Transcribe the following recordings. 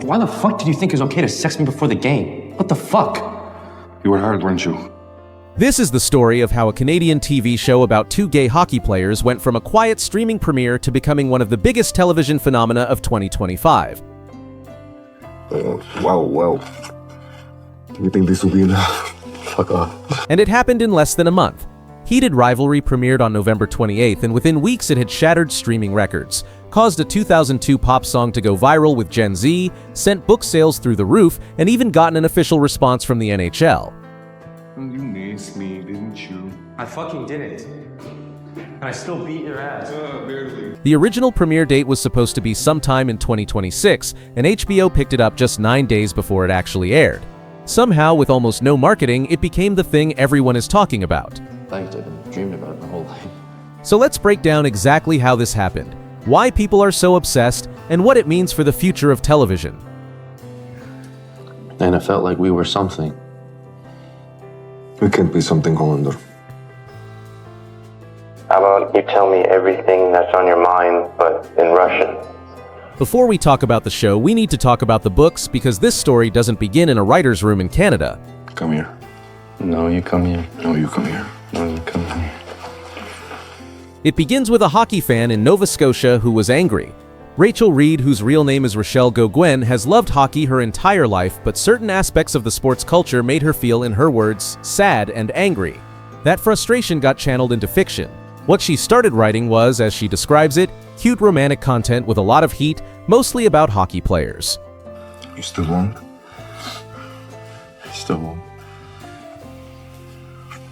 Why the fuck did you think it was okay to sex me before the game? What the fuck? You were hired, weren't you? This is the story of how a Canadian TV show about two gay hockey players went from a quiet streaming premiere to becoming one of the biggest television phenomena of 2025. Well. Do you think this will be enough? Fuck off. And it happened in less than a month. Heated Rivalry premiered on November 28th, and within weeks it had shattered streaming records, caused a 2002 pop song to go viral with Gen Z, sent book sales through the roof, and even gotten an official response from the NHL. You missed me, didn't you? I fucking didn't. And I still beat your ass. Barely. The original premiere date was supposed to be sometime in 2026, and HBO picked it up just 9 days before it actually aired. Somehow, with almost no marketing, it became the thing everyone is talking about. I've dreamed about it my whole life. So let's break down exactly how this happened, why people are so obsessed, and what it means for the future of television. And it felt like we were something. We can't be something, Hollander. How about you tell me everything that's on your mind, but in Russian? Before we talk about the show, we need to talk about the books because this story doesn't begin in a writer's room in Canada. Come here. No, you come here. No, you come here. No, you come here. It begins with a hockey fan in Nova Scotia who was angry. Rachel Reed, whose real name is Rochelle Gauguin, has loved hockey her entire life, but certain aspects of the sports culture made her feel, in her words, sad and angry. That frustration got channeled into fiction. What she started writing was, as she describes it, cute romantic content with a lot of heat, mostly about hockey players. You still won't? Still won't.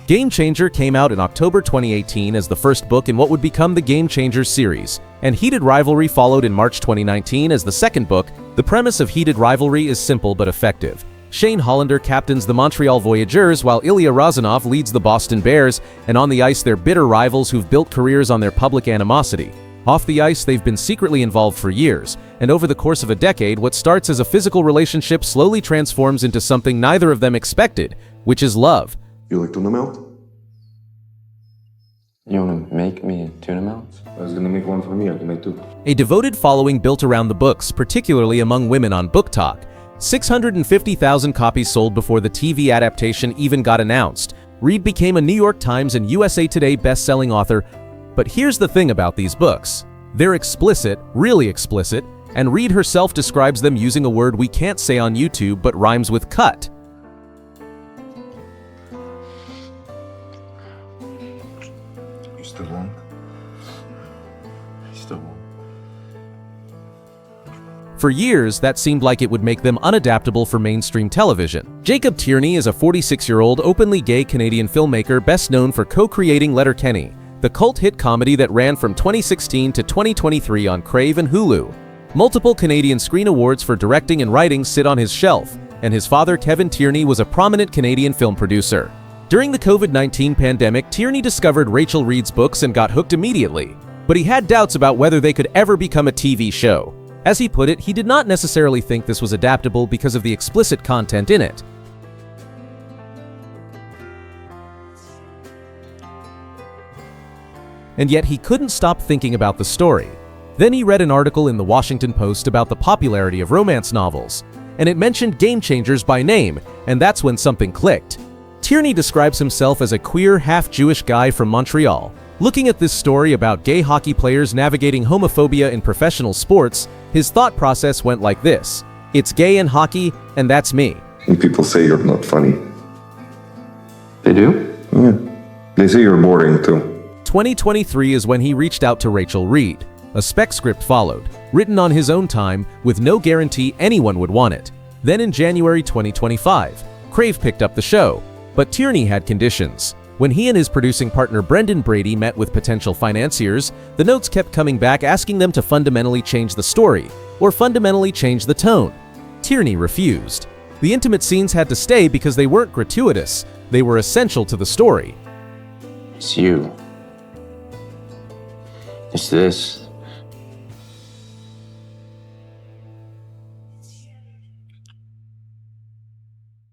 Game Changer came out in October 2018 as the first book in what would become the Game Changers series, and Heated Rivalry followed in March 2019 as the second book. The premise of Heated Rivalry is simple but effective. Shane Hollander captains the Montreal Voyageurs while Ilya Razanov leads the Boston Bears, and on the ice they're bitter rivals who've built careers on their public animosity. Off the ice, they've been secretly involved for years, and over the course of a decade, what starts as a physical relationship slowly transforms into something neither of them expected, which is love. You like tuna melt? You want to make me a tuna melt? I was gonna make one for me, I can make two. A devoted following built around the books, particularly among women on Book Talk. 650,000 copies sold before the TV adaptation even got announced. Reed became a New York Times and USA Today best-selling author. But here's the thing about these books. They're explicit, really explicit, and Reed herself describes them using a word we can't say on YouTube but rhymes with cut. You still won't? Still won't. For years, that seemed like it would make them unadaptable for mainstream television. Jacob Tierney is a 46-year-old openly gay Canadian filmmaker best known for co-creating Letterkenny, the cult hit comedy that ran from 2016 to 2023 on Crave and Hulu. Multiple Canadian Screen Awards for directing and writing sit on his shelf, and his father Kevin Tierney was a prominent Canadian film producer. During the COVID-19 pandemic, Tierney discovered Rachel Reed's books and got hooked immediately, but he had doubts about whether they could ever become a TV show. As he put it, he did not necessarily think this was adaptable because of the explicit content in it. And yet he couldn't stop thinking about the story. Then he read an article in the Washington Post about the popularity of romance novels, and it mentioned Game Changers by name, and that's when something clicked. Tierney describes himself as a queer, half-Jewish guy from Montreal. Looking at this story about gay hockey players navigating homophobia in professional sports, his thought process went like this: it's gay and hockey, and that's me. And people say you're not funny. They do? Yeah. They say you're boring too. 2023 is when he reached out to Rachel Reed. A spec script followed, written on his own time, with no guarantee anyone would want it. Then in January 2025, Crave picked up the show, but Tierney had conditions. When he and his producing partner Brendan Brady met with potential financiers, the notes kept coming back asking them to fundamentally change the story, or fundamentally change the tone. Tierney refused. The intimate scenes had to stay because they weren't gratuitous, they were essential to the story. It's you. It's this.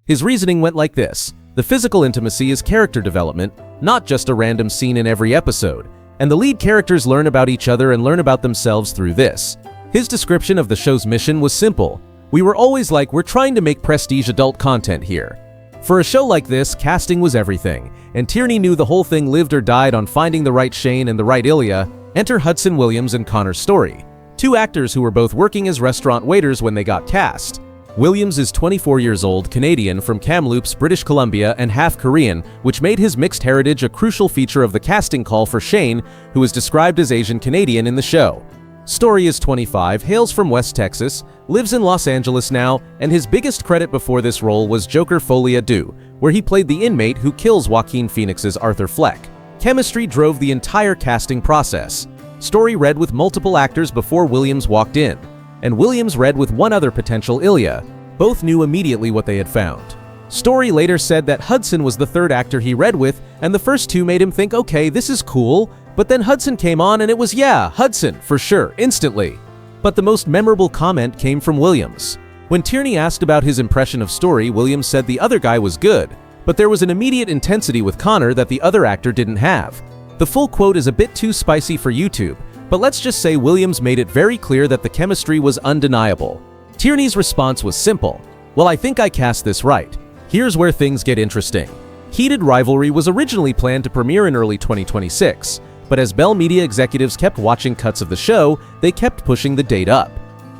His reasoning went like this: the physical intimacy is character development, not just a random scene in every episode, and the lead characters learn about each other and learn about themselves through this. His description of the show's mission was simple: We were always like, we're trying to make prestige adult content here. For a show like this, casting was everything, and Tierney knew the whole thing lived or died on finding the right Shane and the right Ilya. Enter Hudson Williams and Connor Story, two actors who were both working as restaurant waiters when they got cast. Williams is 24 years old, Canadian from Kamloops, British Columbia, and half Korean, which made his mixed heritage a crucial feature of the casting call for Shane, who is described as Asian Canadian in the show. Story is 25, hails from West Texas, lives in Los Angeles now, and his biggest credit before this role was Joker Folie à Deux, where he played the inmate who kills Joaquin Phoenix's Arthur Fleck. Chemistry drove the entire casting process. Story read with multiple actors before Williams walked in, and Williams read with one other potential, Ilya. Both knew immediately what they had found. Story later said that Hudson was the third actor he read with, and the first two made him think, okay, this is cool, but then Hudson came on and it was, yeah, Hudson, for sure, instantly. But the most memorable comment came from Williams. When Tierney asked about his impression of Story, Williams said the other guy was good, but there was an immediate intensity with Connor that the other actor didn't have. The full quote is a bit too spicy for YouTube, but let's just say Williams made it very clear that the chemistry was undeniable. Tierney's response was simple. Well, I think I cast this right. Here's where things get interesting. Heated Rivalry was originally planned to premiere in early 2026, but as Bell Media executives kept watching cuts of the show, they kept pushing the date up.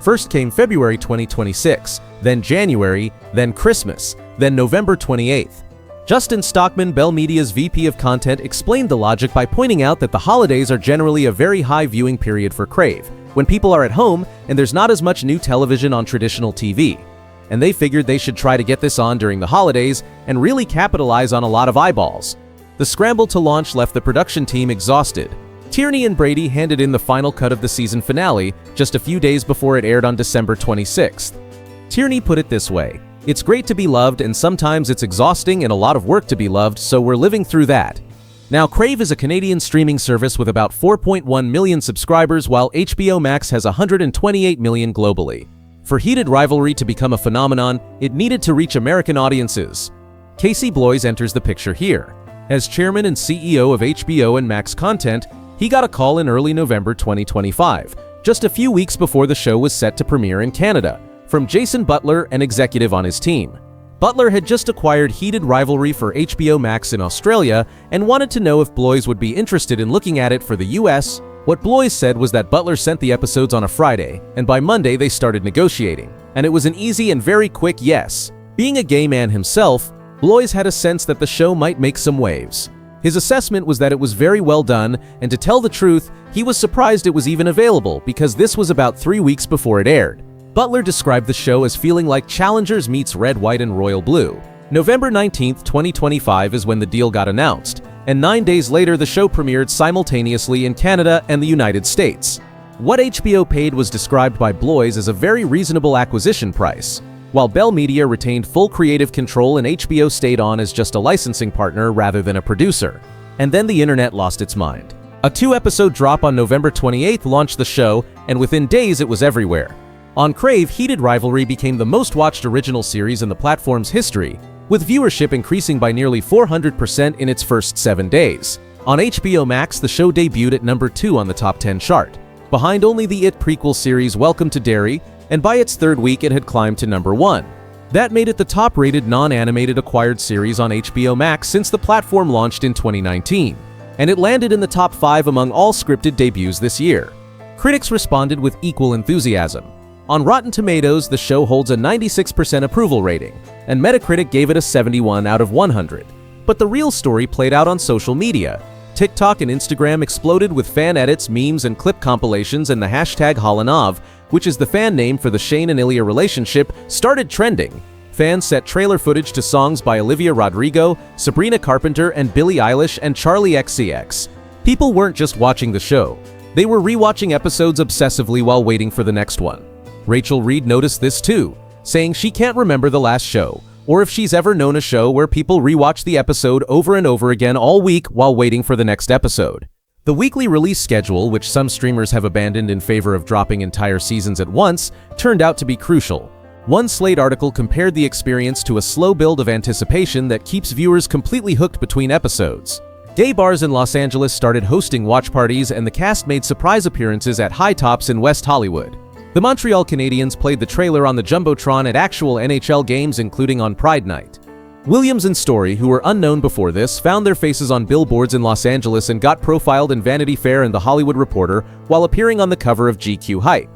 First came February 2026, then January, then Christmas, then November 28th. Justin Stockman, Bell Media's VP of Content, explained the logic by pointing out that the holidays are generally a very high viewing period for Crave, when people are at home and there's not as much new television on traditional TV. And they figured they should try to get this on during the holidays and really capitalize on a lot of eyeballs. The scramble to launch left the production team exhausted. Tierney and Brady handed in the final cut of the season finale just a few days before it aired on December 26th. Tierney put it this way: "It's great to be loved, and sometimes it's exhausting and a lot of work to be loved, so we're living through that." Now, Crave is a Canadian streaming service with about 4.1 million subscribers, while HBO Max has 128 million globally. For Heated Rivalry to become a phenomenon, it needed to reach American audiences. Casey Bloys enters the picture here. As chairman and CEO of HBO and Max Content, he got a call in early November 2025, just a few weeks before the show was set to premiere in Canada, from Jason Butler, an executive on his team. Butler had just acquired Heated Rivalry for HBO Max in Australia and wanted to know if Bloys would be interested in looking at it for the US. What Bloys said was that Butler sent the episodes on a Friday, and by Monday they started negotiating, and it was an easy and very quick yes. Being a gay man himself, Bloys had a sense that the show might make some waves. His assessment was that it was very well done, and to tell the truth, he was surprised it was even available because this was about 3 weeks before it aired. Butler described the show as feeling like Challengers meets Red, White, and Royal Blue. November 19th, 2025 is when the deal got announced, and 9 days later the show premiered simultaneously in Canada and the United States. What HBO paid was described by Bloys as a very reasonable acquisition price, while Bell Media retained full creative control and HBO stayed on as just a licensing partner rather than a producer. And then the internet lost its mind. A 2-episode drop on November 28th launched the show, and within days it was everywhere. On Crave, Heated Rivalry became the most watched original series in the platform's history, with viewership increasing by nearly 400% in its first 7 days. On HBO Max, the show debuted at number 2 on the top 10 chart, behind only the It prequel series Welcome to Derry, and by its third week it had climbed to number 1. That made it the top-rated non-animated acquired series on HBO Max since the platform launched in 2019, and it landed in the top 5 among all scripted debuts this year. Critics responded with equal enthusiasm. On Rotten Tomatoes, the show holds a 96% approval rating, and Metacritic gave it a 71 out of 100. But the real story played out on social media. TikTok and Instagram exploded with fan edits, memes, and clip compilations, and the hashtag Holanov, which is the fan name for the Shane and Ilya relationship, started trending. Fans set trailer footage to songs by Olivia Rodrigo, Sabrina Carpenter, and Billie Eilish and Charlie XCX. People weren't just watching the show. They were rewatching episodes obsessively while waiting for the next one. Rachel Reed noticed this too, saying she can't remember the last show, or if she's ever known a show where people rewatch the episode over and over again all week while waiting for the next episode. The weekly release schedule, which some streamers have abandoned in favor of dropping entire seasons at once, turned out to be crucial. One Slate article compared the experience to a slow build of anticipation that keeps viewers completely hooked between episodes. Gay bars in Los Angeles started hosting watch parties, and the cast made surprise appearances at High Tops in West Hollywood. The Montreal Canadiens played the trailer on the Jumbotron at actual NHL games, including on Pride Night. Williams and Story, who were unknown before this, found their faces on billboards in Los Angeles and got profiled in Vanity Fair and The Hollywood Reporter while appearing on the cover of GQ Hype.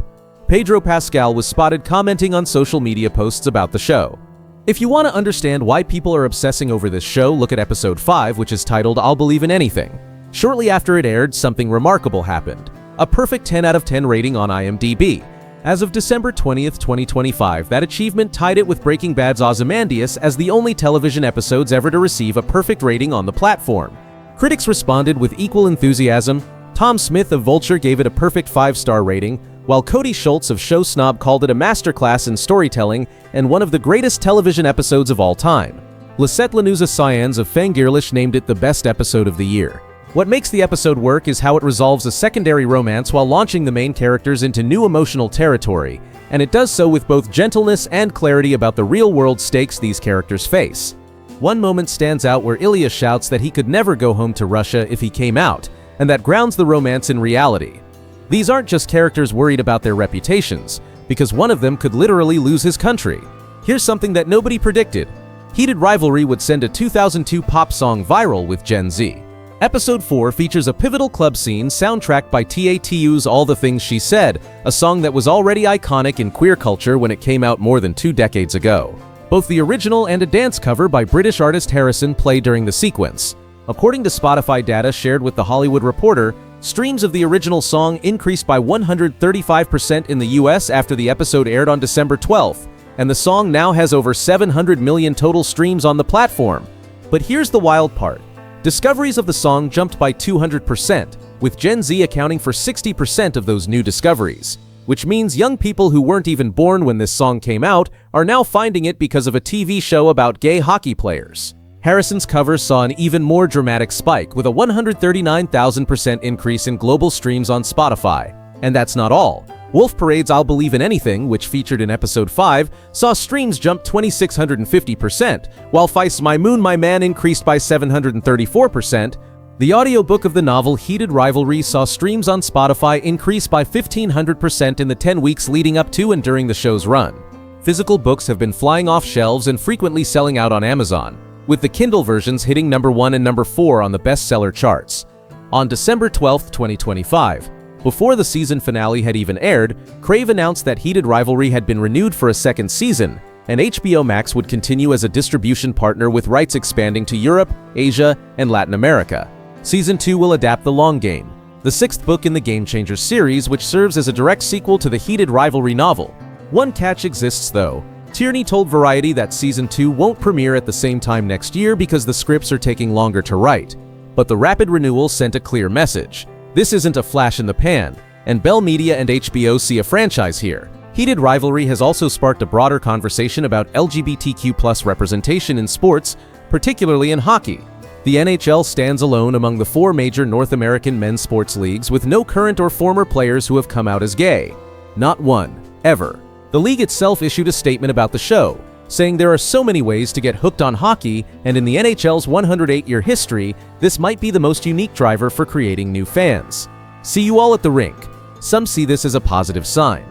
Pedro Pascal was spotted commenting on social media posts about the show. If you want to understand why people are obsessing over this show, look at episode 5, which is titled I'll Believe in Anything. Shortly after it aired, something remarkable happened. A perfect 10 out of 10 rating on IMDb. As of December 20th, 2025, that achievement tied it with Breaking Bad's Ozymandias as the only television episodes ever to receive a perfect rating on the platform. Critics responded with equal enthusiasm. Tom Smith of Vulture gave it a perfect 5-star rating, while Cody Schultz of Show Snob called it a masterclass in storytelling and one of the greatest television episodes of all time. Lisette Lanuza Cyans of Fangirlish named it the best episode of the year. What makes the episode work is how it resolves a secondary romance while launching the main characters into new emotional territory, and it does so with both gentleness and clarity about the real-world stakes these characters face. One moment stands out where Ilya shouts that he could never go home to Russia if he came out, and that grounds the romance in reality. These aren't just characters worried about their reputations, because one of them could literally lose his country. Here's something that nobody predicted. Heated Rivalry would send a 2002 pop song viral with Gen Z. Episode 4 features a pivotal club scene soundtracked by TATU's All the Things She Said, a song that was already iconic in queer culture when it came out more than 2 decades ago. Both the original and a dance cover by British artist Harrison play during the sequence. According to Spotify data shared with The Hollywood Reporter, streams of the original song increased by 135% in the US after the episode aired on December 12th, and the song now has over 700 million total streams on the platform. But here's the wild part. Discoveries of the song jumped by 200%, with Gen Z accounting for 60% of those new discoveries, which means young people who weren't even born when this song came out are now finding it because of a TV show about gay hockey players. Harrison's cover saw an even more dramatic spike, with a 139,000% increase in global streams on Spotify. And that's not all. Wolf Parade's I'll Believe in Anything, which featured in episode 5, saw streams jump 2,650%, while Feist's My Moon, My Man increased by 734%. The audiobook of the novel Heated Rivalry saw streams on Spotify increase by 1,500% in the 10 weeks leading up to and during the show's run. Physical books have been flying off shelves and frequently selling out on Amazon, with the Kindle versions hitting number 1 and number 4 on the bestseller charts. On December 12, 2025, before the season finale had even aired, Crave announced that Heated Rivalry had been renewed for a second season, and HBO Max would continue as a distribution partner with rights expanding to Europe, Asia, and Latin America. Season 2 will adapt The Long Game, the 6th book in the Game Changers series, which serves as a direct sequel to the Heated Rivalry novel. One catch exists though. Tierney told Variety that Season 2 won't premiere at the same time next year because the scripts are taking longer to write. But the rapid renewal sent a clear message. This isn't a flash in the pan, and Bell Media and HBO see a franchise here. Heated Rivalry has also sparked a broader conversation about LGBTQ+ representation in sports, particularly in hockey. The NHL stands alone among the 4 major North American men's sports leagues with no current or former players who have come out as gay. Not one, ever. The league itself issued a statement about the show, saying there are so many ways to get hooked on hockey, and in the NHL's 108-year history, this might be the most unique driver for creating new fans. See you all at the rink. Some see this as a positive sign.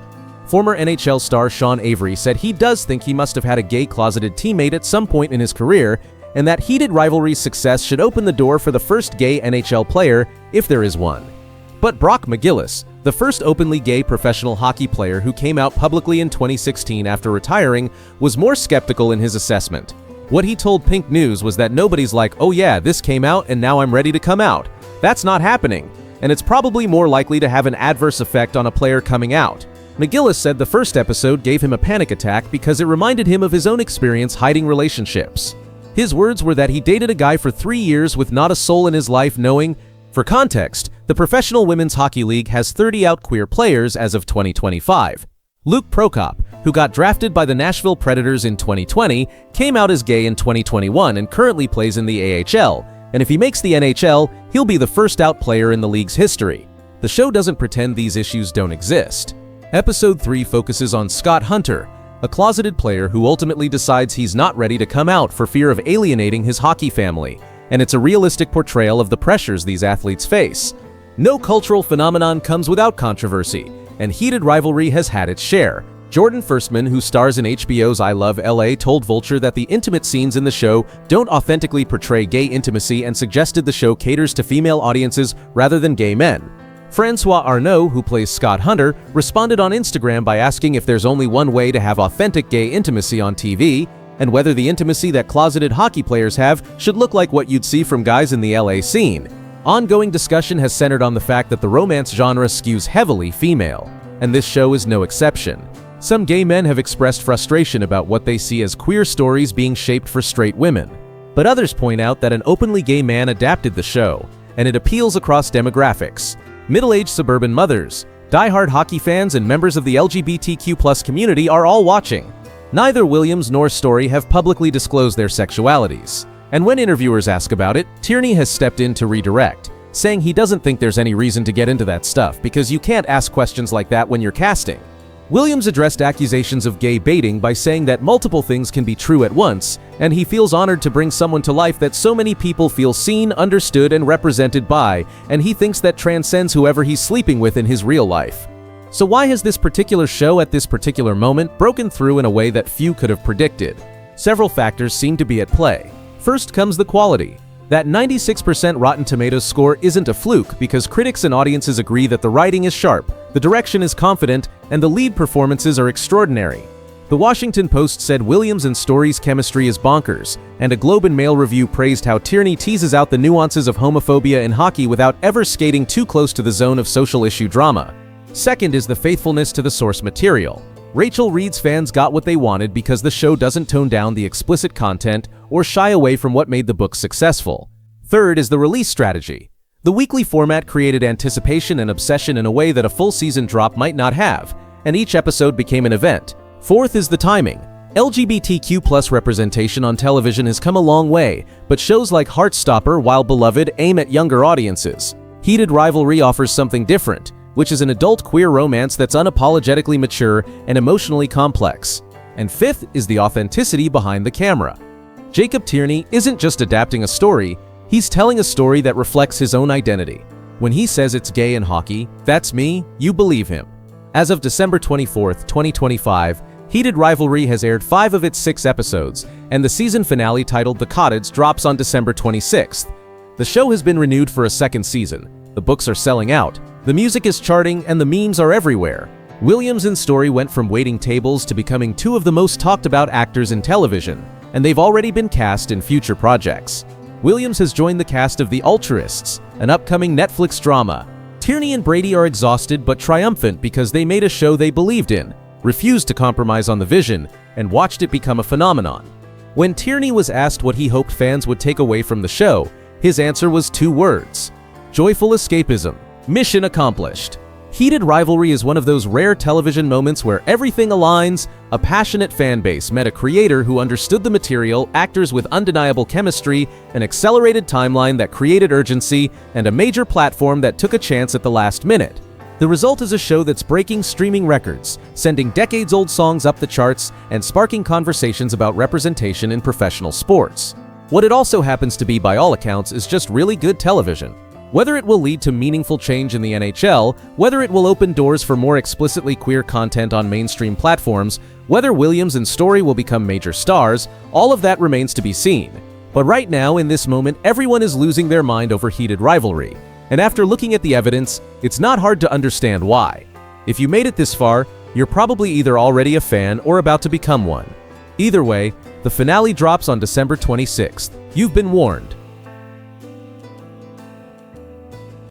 Former NHL star Sean Avery said he does think he must have had a gay closeted teammate at some point in his career, and that Heated Rivalry's success should open the door for the first gay NHL player, if there is one. But Brock McGillis, the first openly gay professional hockey player who came out publicly in 2016 after retiring, was more skeptical in his assessment. What he told Pink News was that nobody's like, oh yeah, this came out and now I'm ready to come out. That's not happening, and it's probably more likely to have an adverse effect on a player coming out. McGillis said the first episode gave him a panic attack because it reminded him of his own experience hiding relationships. His words were that he dated a guy for 3 years with not a soul in his life knowing. For context, the Professional Women's Hockey League has 30 out queer players as of 2025. Luke Prokop, who got drafted by the Nashville Predators in 2020, came out as gay in 2021 and currently plays in the AHL, and if he makes the NHL, he'll be the first out player in the league's history. The show doesn't pretend these issues don't exist. Episode 3 focuses on Scott Hunter, a closeted player who ultimately decides he's not ready to come out for fear of alienating his hockey family, and it's a realistic portrayal of the pressures these athletes face. No cultural phenomenon comes without controversy, and heated rivalry has had its share. Jordan Firstman, who stars in HBO's I Love LA, told Vulture that the intimate scenes in the show don't authentically portray gay intimacy and suggested the show caters to female audiences rather than gay men. Francois Arnault, who plays Scott Hunter, responded on Instagram by asking if there's only one way to have authentic gay intimacy on TV, and whether the intimacy that closeted hockey players have should look like what you'd see from guys in the LA scene. Ongoing discussion has centered on the fact that the romance genre skews heavily female, and this show is no exception. Some gay men have expressed frustration about what they see as queer stories being shaped for straight women, but others point out that an openly gay man adapted the show, and it appeals across demographics. Middle-aged suburban mothers, die-hard hockey fans, and members of the LGBTQ+ community are all watching. Neither Williams nor Story have publicly disclosed their sexualities, and when interviewers ask about it, Tierney has stepped in to redirect, saying he doesn't think there's any reason to get into that stuff because you can't ask questions like that when you're casting. Williams addressed accusations of gay baiting by saying that multiple things can be true at once, and he feels honored to bring someone to life that so many people feel seen, understood, and represented by, and he thinks that transcends whoever he's sleeping with in his real life. So why has this particular show at this particular moment broken through in a way that few could have predicted? Several factors seem to be at play. First comes the quality. That 96% Rotten Tomatoes score isn't a fluke because critics and audiences agree that the writing is sharp, the direction is confident, and the lead performances are extraordinary. The Washington Post said Williams and Story's chemistry is bonkers, and a Globe and Mail review praised how Tierney teases out the nuances of homophobia in hockey without ever skating too close to the zone of social issue drama. Second is the faithfulness to the source material. Rachel Reed's fans got what they wanted because the show doesn't tone down the explicit content or shy away from what made the book successful. Third is the release strategy. The weekly format created anticipation and obsession in a way that a full season drop might not have, and each episode became an event. Fourth is the timing. LGBTQ+ representation on television has come a long way, but shows like Heartstopper, while beloved, aim at younger audiences. Heated Rivalry offers something different, which is an adult queer romance that's unapologetically mature and emotionally complex. And fifth is the authenticity behind the camera. Jacob Tierney isn't just adapting a story, he's telling a story that reflects his own identity. When he says it's gay in hockey, that's me, you believe him. As of December 24, 2025, Heated Rivalry has aired 5 of its 6 episodes, and the season finale titled The Cottage drops on December 26th. The show has been renewed for a second season. The books are selling out, the music is charting, and the memes are everywhere. Williams and Story went from waiting tables to becoming 2 of the most talked about actors in television, and they've already been cast in future projects. Williams has joined the cast of The Altruists, an upcoming Netflix drama. Tierney and Brady are exhausted but triumphant because they made a show they believed in, refused to compromise on the vision, and watched it become a phenomenon. When Tierney was asked what he hoped fans would take away from the show, his answer was 2 words: joyful escapism. Mission accomplished. Heated Rivalry is one of those rare television moments where everything aligns. A passionate fan base met a creator who understood the material, actors with undeniable chemistry, an accelerated timeline that created urgency, and a major platform that took a chance at the last minute. The result is a show that's breaking streaming records, sending decades-old songs up the charts, and sparking conversations about representation in professional sports. What it also happens to be, by all accounts, is just really good television. Whether it will lead to meaningful change in the NHL, whether it will open doors for more explicitly queer content on mainstream platforms, whether Williams and Story will become major stars, all of that remains to be seen. But right now, in this moment, everyone is losing their mind over Heated Rivalry. And after looking at the evidence, it's not hard to understand why. If you made it this far, you're probably either already a fan or about to become one. Either way, the finale drops on December 26th. You've been warned.